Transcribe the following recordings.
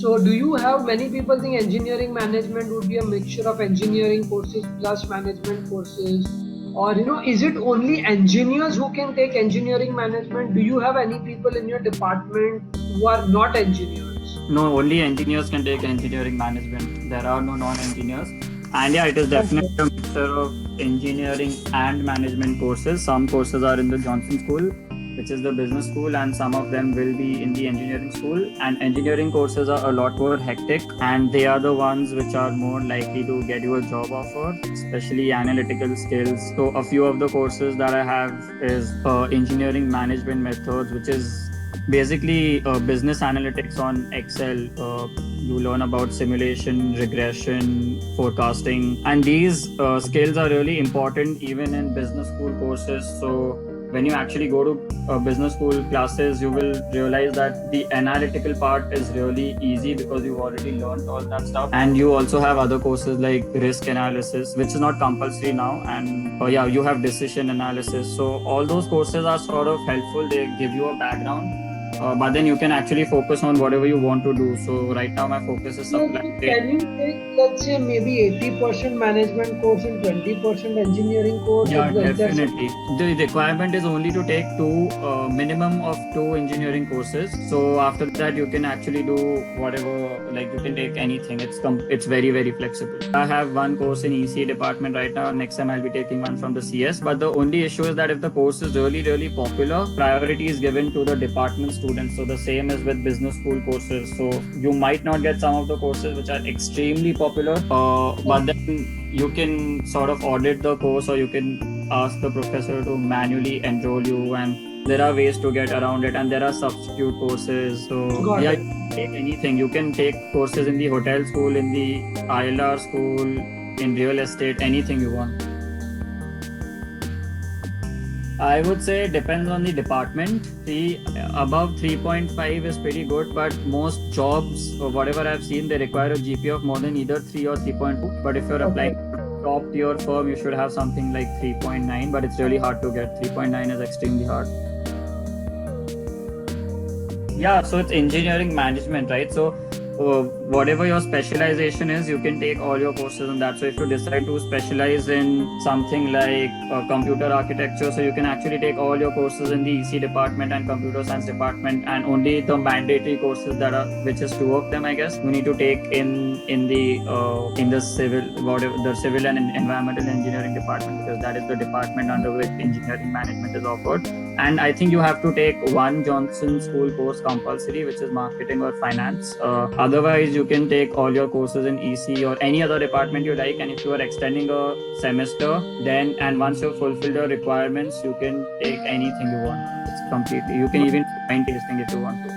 So do you have many people think engineering management would be a mixture of engineering courses plus management courses? Or is it only engineers who can take engineering management? Do you have any people in your department who are not engineers? No, only engineers can take engineering management. There are no non-engineers. And yeah, it is definitely Okay. a mixture of engineering and management courses. Some courses are in the Johnson School, which is the business school, and some of them will be in the engineering school. And engineering courses are a lot more hectic, and they are the ones which are more likely to get you a job offer, especially analytical skills. So a few of the courses that I have is engineering management methods, which is basically business analytics on Excel. You learn about simulation, regression, forecasting, and these skills are really important even in business school courses. So when you actually go to business school classes, you will realize that the analytical part is really easy because you've already learned all that stuff. And you also have other courses like risk analysis, which is not compulsory now. And yeah, you have decision analysis. So all those courses are sort of helpful. They give you a background. But then you can actually focus on whatever you want to do. So right now my focus is Yeah, supply so chain. can you take, let's say, maybe 80% management course and 20% engineering course? Yeah, Is that definitely. The requirement is only to take two, minimum of two engineering courses. So after that, you can actually do whatever, like you can take anything. It's very, very flexible. I have one course in EC department right now. Next time I'll be taking one from the CS. But the only issue is that if the course is really, really popular, priority is given to the department students. So the same is with business school courses. So you might not get some of the courses which are extremely popular, but then you can sort of audit the course, or you can ask the professor to manually enroll you, and there are ways to get around it, and there are substitute courses. So got yeah, it? you can take anything. You can take courses in the hotel school, in the ILR school, in real estate, anything you want. I would say it depends on the department. See, above 3.5 is pretty good, but most jobs or whatever I've seen, they require a GPA of more than either 3 or 3.2. But if you're Okay. applying to top tier firm, you should have something like 3.9, but it's really hard to get. 3.9 is extremely hard. Yeah, so it's engineering management, right? So whatever your specialization is, you can take all your courses in that. So if you decide to specialize in something like computer architecture, so you can actually take all your courses in the EC department and computer science department, and only the mandatory courses that are, which is two of them, I guess, you need to take in the civil, whatever, the civil and environmental engineering department, because that is the department under which engineering management is offered. And I think you have to take one Johnson School course compulsory, which is marketing or finance. Otherwise, you can take all your courses in EC or any other department you like. And if you are extending a semester, then and once you fulfill the requirements, you can take anything you want. It's completely. You can even do wine tasting if you want to.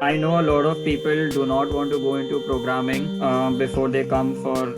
I know a lot of people do not want to go into programming before they come for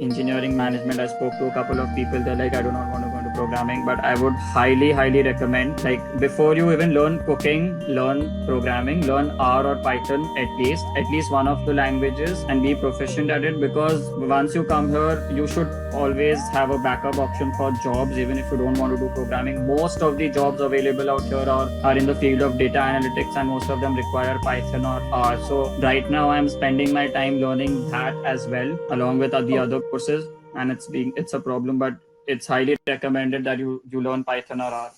engineering management. I spoke to a couple of people. They're like, I do not want to go into programming, but I would highly, highly recommend, like, before you even learn cooking, learn programming, learn R or Python at least one of the languages, and be proficient at it. Because once you come here, you should always have a backup option for jobs, even if you don't want to do programming. Most of the jobs available out here are in the field of data analytics, and most of them require Python or R. So right now I'm spending my time learning that as well, along with the other courses, and it's a problem, but it's highly recommended that you learn Python or R.